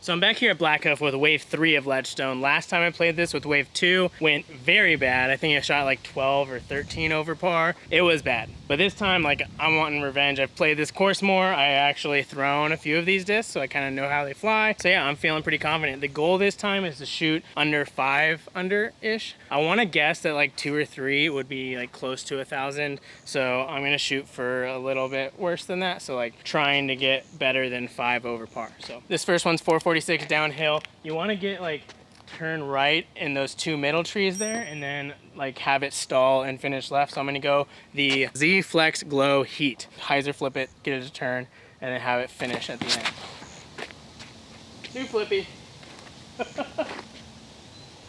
So I'm back here at Black Hoof with wave 3 of Ledgestone. Last time I played this with wave 2 went very bad. I think I shot like 12 or 13 over par. It was bad. But this time, like, I'm wanting revenge. I've played this course more. I actually thrown a few of these discs, so I kind of know how they fly. So yeah, I'm feeling pretty confident. The goal this time is to shoot under 5 under-ish. I want to guess that like 2 or 3 would be like close to 1,000. So I'm gonna shoot for a little bit worse than that. So like trying to get better than 5 over par. So this first one's 446 downhill. You want to get like turn right in those 2 middle trees there and then like have it stall and finish left. So I'm gonna go the Z Flex Glow Heat. Hyzer flip it, get it to turn, and then have it finish at the end. Too flippy.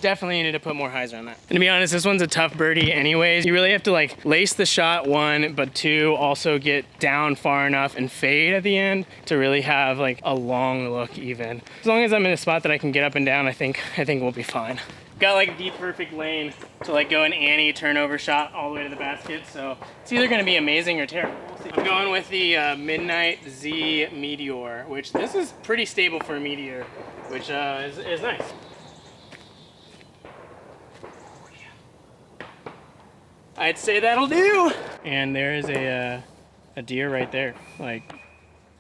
Definitely need to put more hyzer on that. And to be honest, this one's a tough birdie anyways. You really have to like lace the shot, 1, but 2, also get down far enough and fade at the end to really have like a long look even. As long as I'm in a spot that I can get up and down, I think we'll be fine. Got like the perfect lane to like go an Annie turnover shot all the way to the basket. So it's either gonna be amazing or terrible. We'll see. I'm going with the Midnight Z Meteor, which this is pretty stable for a Meteor, which is nice. I'd say that'll do. And there is a deer right there, like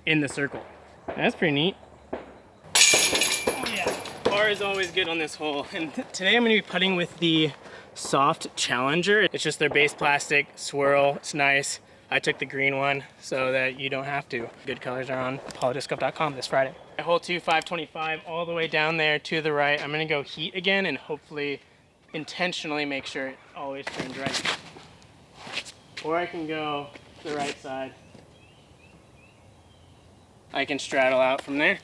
in the circle. That's pretty neat. Oh yeah, par is always good on this hole. And today I'm gonna be putting with the Soft Challenger. It's just their base plastic swirl. It's nice. I took the green one so that you don't have to. Good colors are on apologistgolf.com this Friday. Hole 2, 525, all the way down there to the right. I'm gonna go heat again and hopefully intentionally make sure it always turns right. Or I can go to the right side. I can straddle out from there.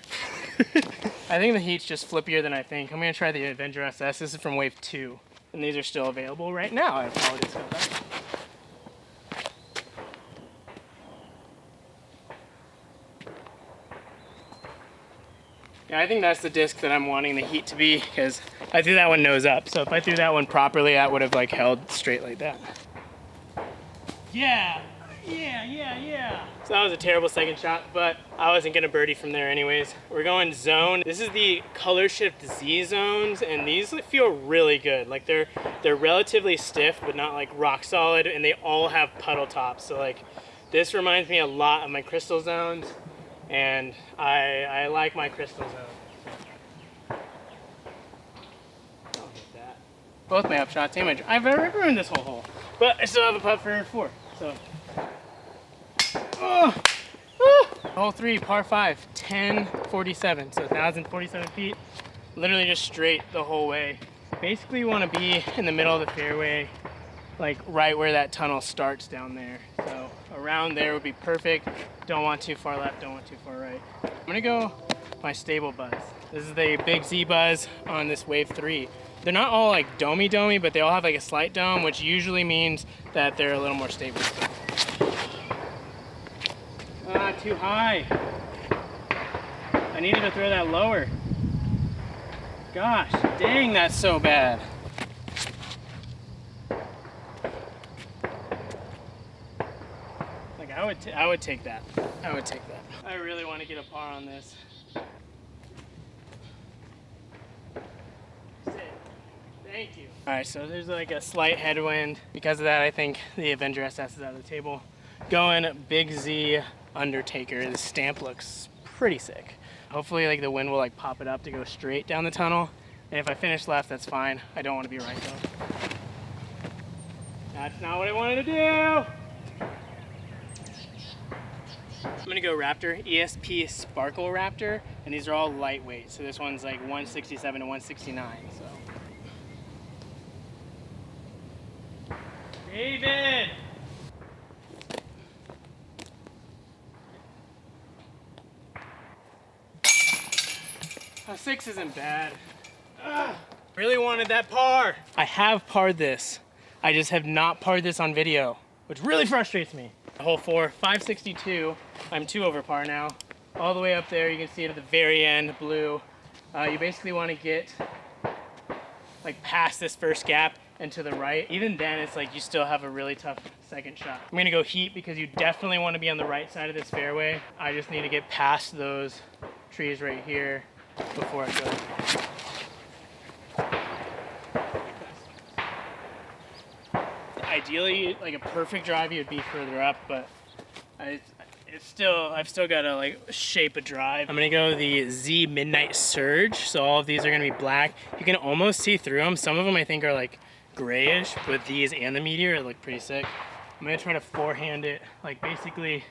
I think the heat's just flippier than I think. I'm gonna try the Avenger SS. This is from wave 2. And these are still available right now. I apologize about that. Yeah, I think that's the disc that I'm wanting the heat to be, because I threw that one nose up. So if I threw that one properly, that would have like held straight like that. Yeah. So that was a terrible second shot, but I wasn't gonna birdie from there anyways. We're going zone. This is the Color Shift Z zones, and these feel really good. Like they're relatively stiff, but not like rock solid, and they all have puddle tops. So like this reminds me a lot of my crystal zones, and I like my crystal zones. I'll hit that. Both my upshots and I've ruined this whole hole, but I still have a putt for 4. So, hole 3, par 5, 1047, so 1,047 feet, literally just straight the whole way. Basically, you want to be in the middle of the fairway, like right where that tunnel starts down there. So around there would be perfect. Don't want too far left, don't want too far right. I'm gonna go my stable buzz. This is the Big Z Buzz on this wave 3. They're not all like domey, but they all have like a slight dome, which usually means that they're a little more stable. Ah, too high. I needed to throw that lower. Gosh, dang, that's so bad. Like I would take that. I would take that. I really want to get a par on this. Thank you. All right, so there's like a slight headwind. Because of that, I think the Avenger SS is out of the table. Going Big Z Undertaker. The stamp looks pretty sick. Hopefully like the wind will like pop it up to go straight down the tunnel. And if I finish left, that's fine. I don't want to be right though. That's not what I wanted to do. I'm gonna go Raptor, ESP Sparkle Raptor, and these are all lightweight. So this one's like 167 to 169, so. David! A 6 isn't bad. Ugh. Really wanted that par. I have parred this. I just have not parred this on video, which really frustrates me. Hole 4, 562. I'm 2 over par now. All the way up there, you can see it at the very end, blue. You basically want to get like past this first gap and to the right. Even then, it's like you still have a really tough second shot. I'm gonna go heat because you definitely want to be on the right side of this fairway. I just need to get past those trees right here before I go. Ideally, like a perfect drive, you'd be further up, but I've still got to like shape a drive. I'm gonna go the Z Midnight Surge. So all of these are gonna be black. You can almost see through them. Some of them I think are like grayish, but these and the Meteor look pretty sick. I'm gonna try to forehand it. Like basically,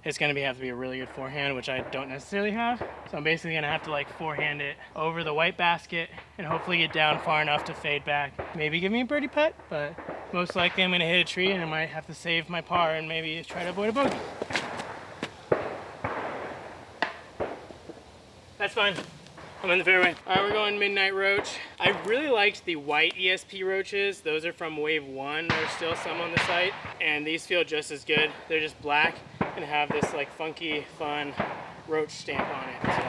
it's gonna have to be a really good forehand, which I don't necessarily have. So I'm basically gonna have to like forehand it over the white basket and hopefully get down far enough to fade back. Maybe give me a birdie putt, but most likely I'm gonna hit a tree and I might have to save my par and maybe try to avoid a bogey. That's fine. I'm in the fairway. All right, we're going Midnight Roach. I really liked the white ESP roaches. Those are from Wave 1. There's still some on the site, and these feel just as good. They're just black and have this like funky, fun roach stamp on it. So.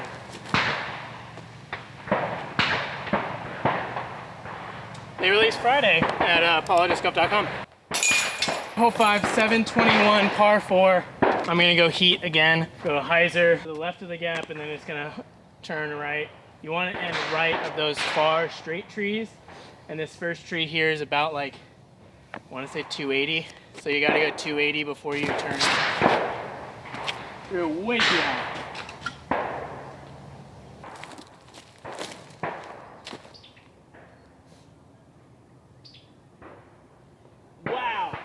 They released Friday at polydiscup.com. Hole 5, 721 par 4. I'm gonna go heat again. Go hyzer to the left of the gap, and then it's gonna turn right. You want to end right of those far straight trees, and this first tree here is about like, I want to say 280. So you got to go 280 before you turn. You're way too high. Wow.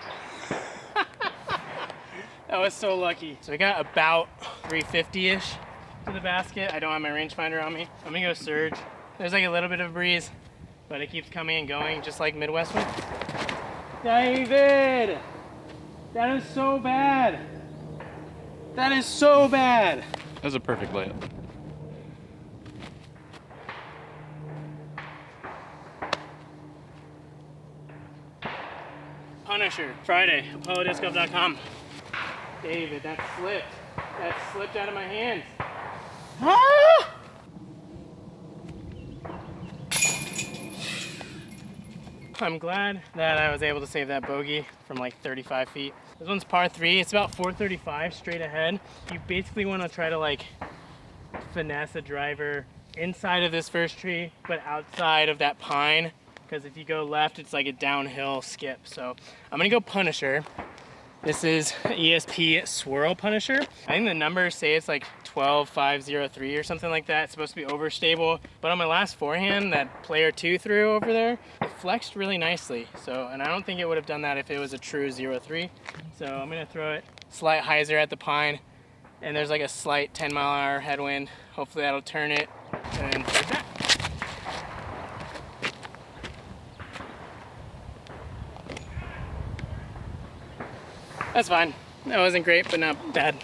That was so lucky. So I got about 350-ish. To the basket. I don't have my rangefinder on me. I'm gonna go surge. There's like a little bit of a breeze, but it keeps coming and going just like Midwest wind. David! That is so bad. That is so bad. That was a perfect layup. Punisher, Friday, polydiscup.com. David, that slipped. That slipped out of my hands. Ah! I'm glad that I was able to save that bogey from like 35 feet. This one's par 3. It's about 435 straight ahead. You basically want to try to like finesse a driver inside of this first tree, but outside of that pine, because if you go left, it's like a downhill skip. So I'm gonna go Punisher. This is ESP Swirl Punisher. I think the numbers say it's like 12.503 or something like that. It's supposed to be overstable. But on my last forehand, that player 2 threw over there, it flexed really nicely. So, and I don't think it would have done that if it was a true 0.3. So I'm gonna throw it slight hyzer at the pine, and there's like a slight 10-mile-an-hour headwind. Hopefully that'll turn it, and then take that. That's fine. That wasn't great, but not bad.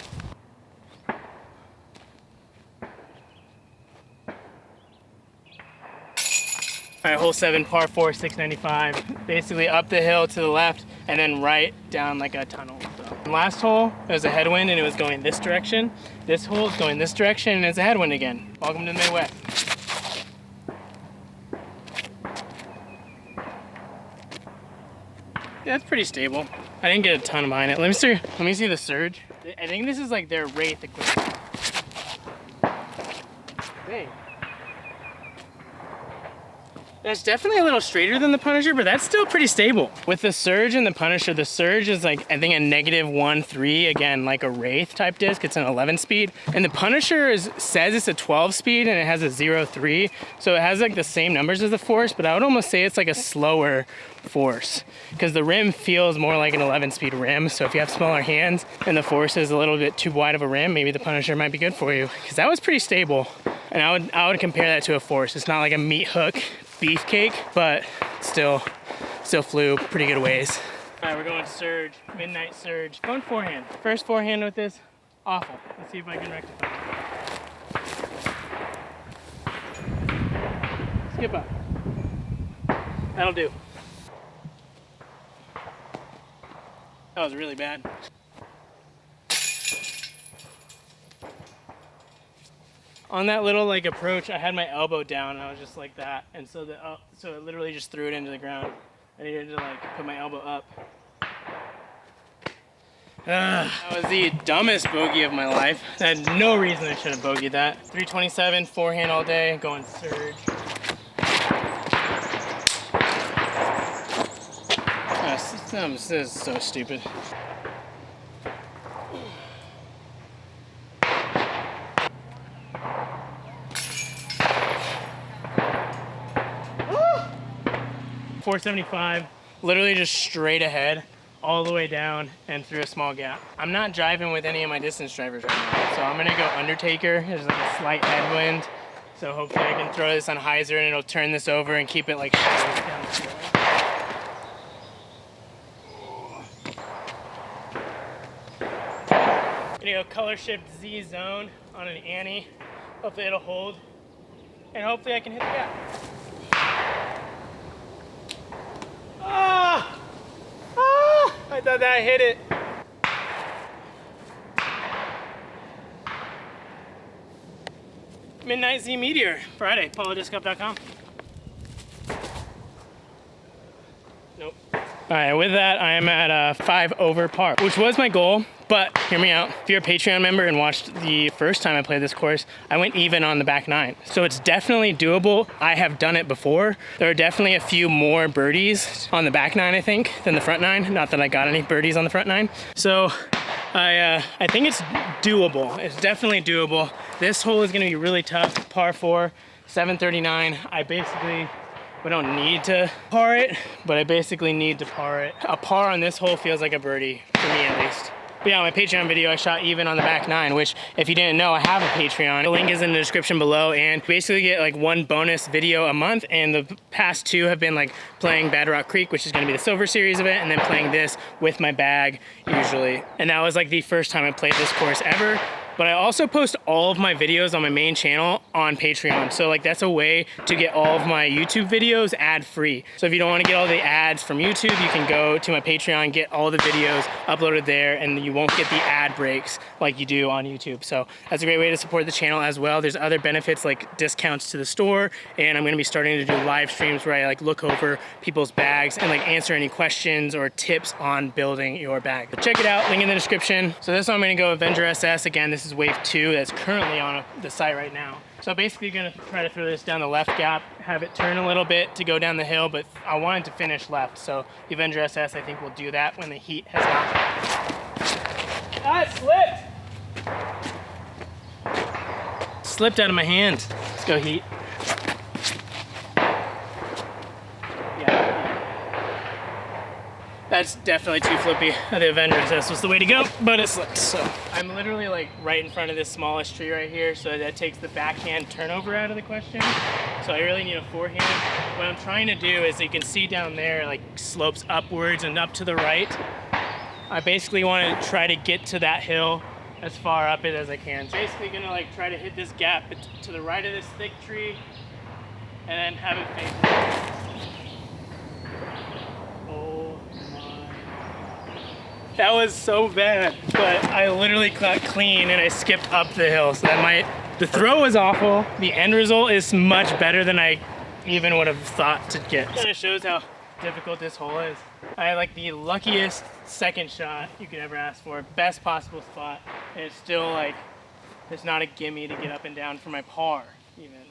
All right, hole 7, par 4, 695. Basically up the hill to the left and then right down like a tunnel. So. Last hole, there was a headwind and it was going this direction. This hole is going this direction and it's a headwind again. Welcome to the Midwest. Yeah, that's pretty stable. I didn't get a ton behind it. Let me see the surge. I think this is like their Wraith equipment. Dang. That's definitely a little straighter than the Punisher, but that's still pretty stable. With the Surge and the Punisher, the Surge is like, I think a -1.3, again, like a Wraith type disc. It's an 11 speed. And the Punisher says it's a 12 speed and it has a 0.3. So it has like the same numbers as the Force, but I would almost say it's like a slower Force because the rim feels more like an 11 speed rim. So if you have smaller hands and the Force is a little bit too wide of a rim, maybe the Punisher might be good for you, because that was pretty stable. And I would compare that to a Force. It's not like a meat hook beefcake, but still flew pretty good ways. All right, we're going Surge, Midnight Surge. Going forehand. First forehand with this, awful. Let's see if I can rectify it. Skip up. That'll do. That was really bad. On that little like approach, I had my elbow down and I was just like that, and so so it literally just threw it into the ground. I needed to like put my elbow up. That was the dumbest bogey of my life. I had no reason I should have bogeyed that. 327, forehand all day, going surge. This is so stupid. .475, literally just straight ahead, all the way down and through a small gap. I'm not driving with any of my distance drivers right now, so I'm gonna go Undertaker. There's like a slight headwind, so hopefully I can throw this on hyzer and it'll turn this over and keep it like straight down the fairway. Gonna go color shift Z zone on an Annie. Hopefully it'll hold, and hopefully I can hit the gap. Ah! Ah! I thought that hit it. Midnight Z Meteor, Friday, polodiscup.com. Nope. All right, with that, I am at 5 over par, which was my goal, but hear me out. If you're a Patreon member and watched the first time I played this course, I went even on the back 9. So it's definitely doable. I have done it before. There are definitely a few more birdies on the back 9, I think, than the front 9. Not that I got any birdies on the front 9. So I think it's doable. It's definitely doable. This hole is gonna be really tough. Par 4, 739. We don't need to par it, but I basically need to par it. A par on this hole feels like a birdie, for me at least. But yeah, my Patreon video, I shot even on the back 9, which if you didn't know, I have a Patreon. The link is in the description below, and basically get like 1 bonus video a month, and the past 2 have been like playing Bad Rock Creek, which is gonna be the silver series event, and then playing this with my bag, usually. And that was like the first time I played this course ever. But I also post all of my videos on my main channel on Patreon. So like that's a way to get all of my YouTube videos ad-free. So if you don't want to get all the ads from YouTube, you can go to my Patreon, get all the videos uploaded there, and you won't get the ad breaks like you do on YouTube. So that's a great way to support the channel as well. There's other benefits like discounts to the store, and I'm gonna be starting to do live streams where I like look over people's bags and like answer any questions or tips on building your bag. But check it out, link in the description. So this one I'm gonna go Avenger SS. Again, this is wave 2 that's currently on the site right now. So basically gonna try to throw this down the left gap, have it turn a little bit to go down the hill, but I wanted to finish left. So the Avenger SS I think will do that when the heat has not. Ah, it slipped! Slipped out of my hand. Let's go heat. That's definitely too flippy. The Avenger SS was the way to go, but it slipped, so. I'm literally like right in front of this smallest tree right here, so that takes the backhand turnover out of the question. So I really need a forehand. What I'm trying to do is, you can see down there, like slopes upwards and up to the right. I basically want to try to get to that hill as far up it as I can. So basically gonna like try to hit this gap to the right of this thick tree and then have it face. That was so bad, but I literally got clean and I skipped up the hill. So the throw was awful. The end result is much better than I even would have thought to get. It kind of shows how difficult this hole is. I had like the luckiest second shot you could ever ask for. Best possible spot. And it's still like, it's not a gimme to get up and down for my par even.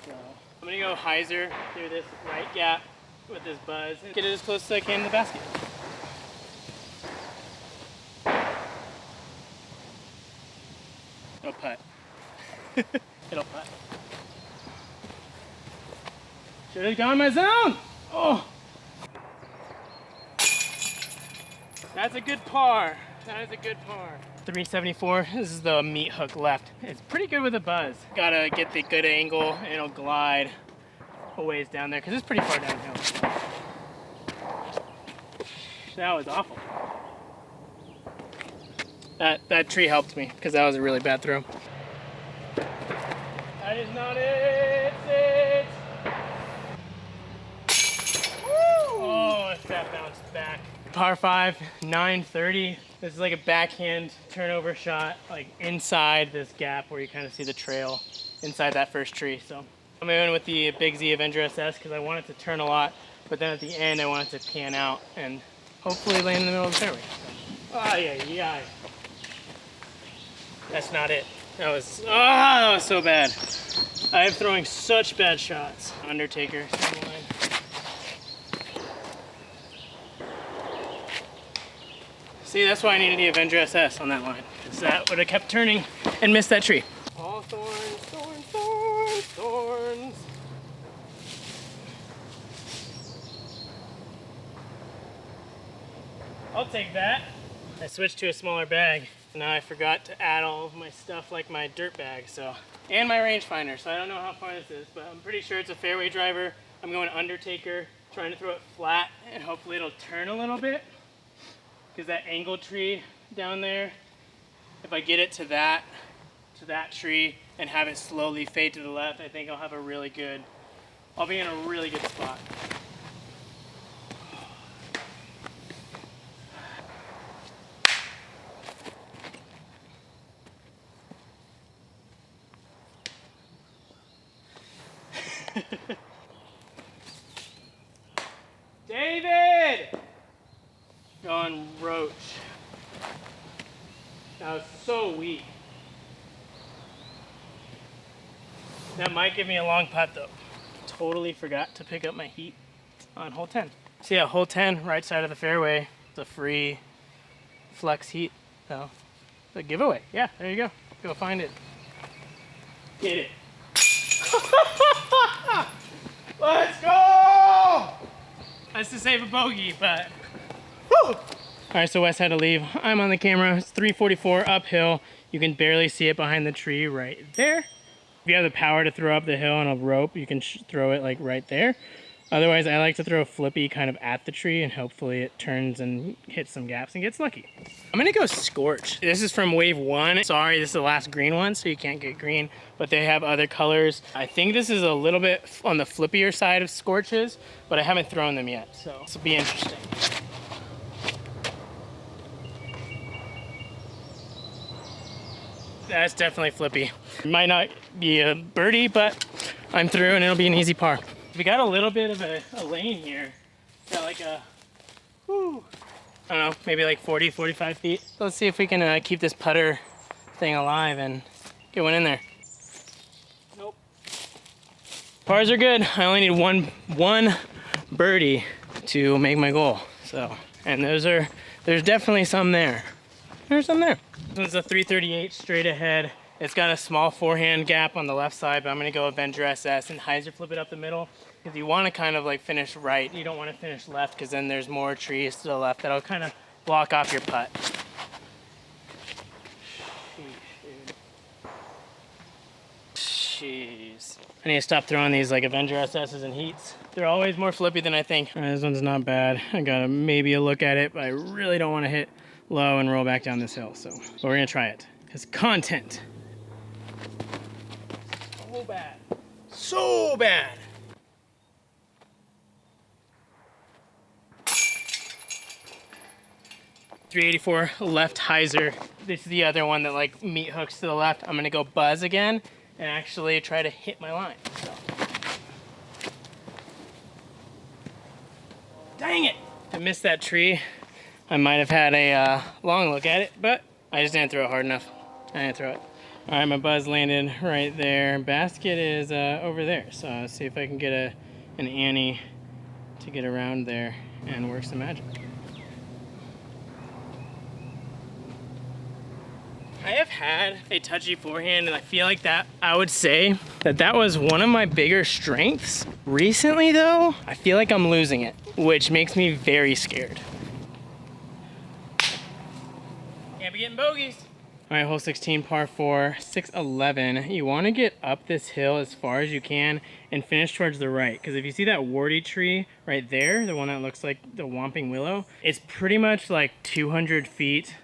So I'm gonna go hyzer through this right gap with this buzz and get it as close as I can to the basket. It'll putt. It'll putt. Should have gone my zone. Oh. That's a good par. That is a good par. 374. This is the meat hook left. It's pretty good with a buzz. Gotta get the good angle and it'll glide a ways down there because it's pretty far downhill. That was awful. That tree helped me because that was a really bad throw. That is not it. Woo! Oh, that bounced back. Par 5, 930. This is like a backhand turnover shot, like inside this gap where you kind of see the trail inside that first tree. So I'm going with the Big Z Avenger SS because I want it to turn a lot, but then at the end I want it to pan out and hopefully land in the middle of the fairway. So. Oh, yeah. That's not it. That was so bad. I am throwing such bad shots. Undertaker, same line. See, that's why I needed the Avenger SS on that line, because that would have kept turning and missed that tree. All thorns, thorns, thorns, thorns. I'll take that. I switched to a smaller bag. Now I forgot to add all of my stuff like my dirt bag, and my rangefinder, so I don't know how far this is, but I'm pretty sure it's a fairway driver. I'm going Undertaker, trying to throw it flat, and hopefully it'll turn a little bit. Because that angle tree down there, if I get it to that tree and have it slowly fade to the left, I think I'll be in a really good spot. David! Going roach. That was so weak. That might give me a long putt though. Totally forgot to pick up my heat on hole 10. So yeah, hole 10, right side of the fairway. It's a free flex heat. So, the giveaway. Yeah, there you go. Go find it. Get it. Let's go! That's to save a bogey, but whew. All right, so Wes had to leave. I'm on the camera. It's 344 uphill. You can barely see it behind the tree right there. If you have the power to throw up the hill on a rope, you can throw it like right there. Otherwise, I like to throw a flippy kind of at the tree, and hopefully it turns and hits some gaps and gets lucky. I'm gonna go Scorch. This is from wave 1. Sorry, this is the last green one, so you can't get green, but they have other colors. I think this is a little bit on the flippier side of Scorches, but I haven't thrown them yet, so this will be interesting. That's definitely flippy. It might not be a birdie, but I'm through and it'll be an easy par. We got a little bit of a lane here. Got like a, I don't know, maybe like 40, 45 feet. So let's see if we can keep this putter thing alive and get one in there. Nope. Pars are good. I only need one birdie to make my goal. So, and there's definitely some there. There's some there. This one's a 338 straight ahead. It's got a small forehand gap on the left side, but I'm gonna go Avenger SS and hyzer flip it up the middle. Because you wanna kind of like finish right. You don't wanna finish left, because then there's more trees to the left that'll kind of block off your putt. Jeez. I need to stop throwing these like Avenger SS's and heats. They're always more flippy than I think. All right, this one's not bad. I got maybe a look at it, but I really don't wanna hit low and roll back down this hill, but we're gonna try it. Because content. So bad. So bad. .384 left hyzer. This is the other one that like meat hooks to the left. I'm gonna go buzz again and actually try to hit my line. So. Dang it! I missed that tree. I might have had a long look at it, but I just didn't throw it hard enough. I didn't throw it. All right, my buzz landed right there. Basket is over there, so I'll see if I can get an Annie to get around there and work some magic. I have had a touchy forehand, and I feel like that, I would say that was one of my bigger strengths. Recently though, I feel like I'm losing it, which makes me very scared. Can't be getting bogeys. All right, hole 16, par 4, 611. You want to get up this hill as far as you can and finish towards the right. Because if you see that warty tree right there, the one that looks like the Whomping Willow, it's pretty much like 200 feet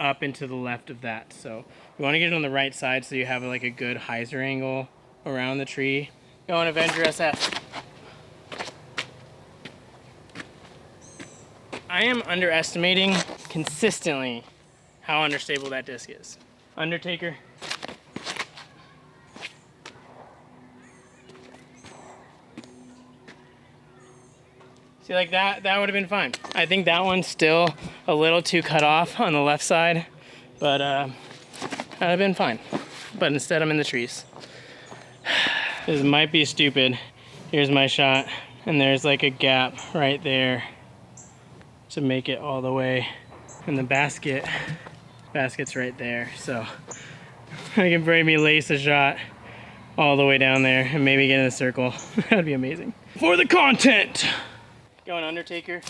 up into the left of that. So you want to get it on the right side so you have like a good hyzer angle around the tree. Going Avenger SF. I am underestimating consistently how understable that disc is. Undertaker. See, like that would have been fine. I think that one's still a little too cut off on the left side, but that'd have been fine. But instead I'm in the trees. This might be stupid. Here's my shot, and there's like a gap right there to make it all the way. And the basket's right there. So I can maybe lace a shot all the way down there and maybe get in a circle. That'd be amazing. For the content! Going Undertaker.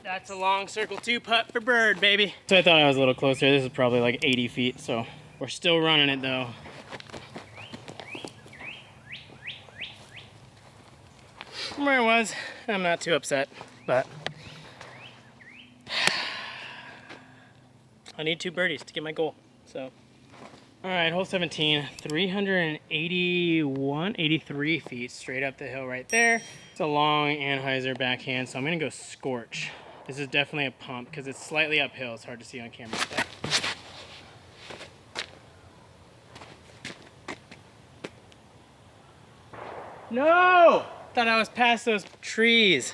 That's a long circle 2 putt for bird, baby. So I thought I was a little closer. This is probably like 80 feet, so we're still running it though. Where it was, I'm not too upset, but I need 2 birdies to get my goal, so. All right, hole 17, 83 feet straight up the hill right there. It's a long Anheuser backhand, so I'm gonna go scorch. This is definitely a pump because it's slightly uphill. It's hard to see on camera. But no! Thought I was past those trees.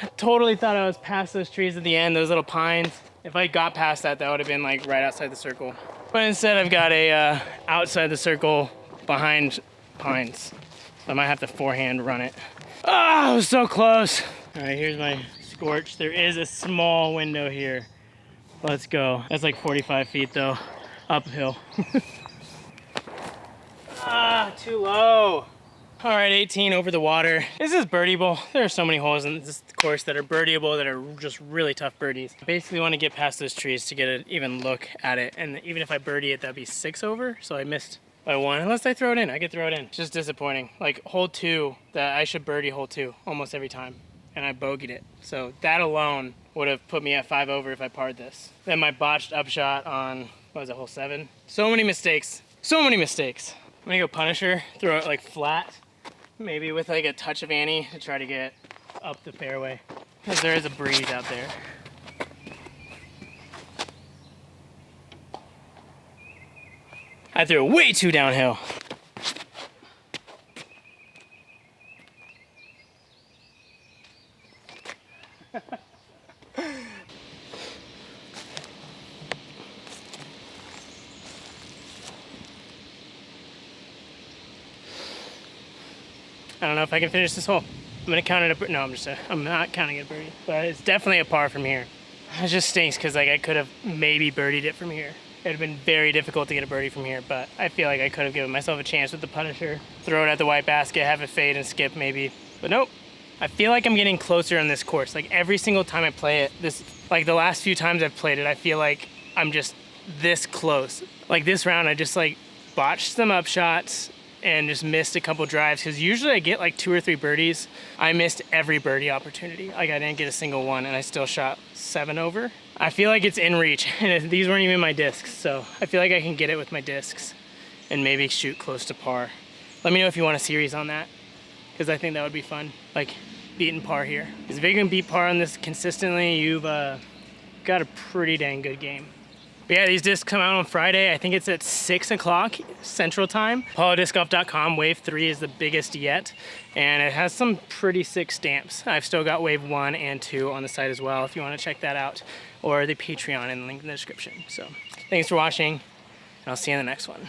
I totally thought I was past those trees at the end, those little pines. If I got past that, that would have been like right outside the circle. But instead I've got a outside the circle behind pines. So I might have to forehand run it. Oh, I was so close. All right, here's my scorch. There is a small window here. Let's go. That's like 45 feet though, uphill. Ah, too low. All right, 18 over the water. This is birdieable. There are so many holes in this course that are birdieable that are just really tough birdies. I basically want to get past those trees to get an even look at it. And even if I birdie it, that'd be 6 over. So I missed by 1. Unless I throw it in, I could throw it in. It's just disappointing. Like hole 2, that I should birdie hole 2 almost every time. And I bogeyed it. So that alone would have put me at 5 over if I parred this. Then my botched upshot on, what was it, hole 7? So many mistakes. So many mistakes. I'm gonna go Punisher, throw it like flat. Maybe with like a touch of Annie to try to get up the fairway. Because there is a breeze out there. I threw it way too downhill. I don't know if I can finish this hole. I'm gonna count it a, no, I'm not counting it a birdie, but it's definitely a par from here. It just stinks because like I could have maybe birdied it from here. It would have been very difficult to get a birdie from here, but I feel like I could have given myself a chance with the Punisher. Throw it at the white basket, have it fade and skip maybe, but nope. I feel like I'm getting closer on this course. Like every single time I play it, like the last few times I've played it, I feel like I'm just this close. Like this round, I just like botched some up shots and just missed a couple drives because usually I get like 2 or 3 birdies. I missed every birdie opportunity. Like I didn't get a single one and I still shot 7 over. I feel like it's in reach and these weren't even my discs. So I feel like I can get it with my discs and maybe shoot close to par. Let me know if you want a series on that because I think that would be fun. Like beating par here. Because if you can beat par on this consistently, you've got a pretty dang good game. But yeah, these discs come out on Friday. I think it's at 6 o'clock Central Time. ApolloDiscGolf.com, Wave 3 is the biggest yet. And it has some pretty sick stamps. I've still got Wave 1 and 2 on the site as well if you want to check that out. Or the Patreon in the link in the description. So thanks for watching, and I'll see you in the next one.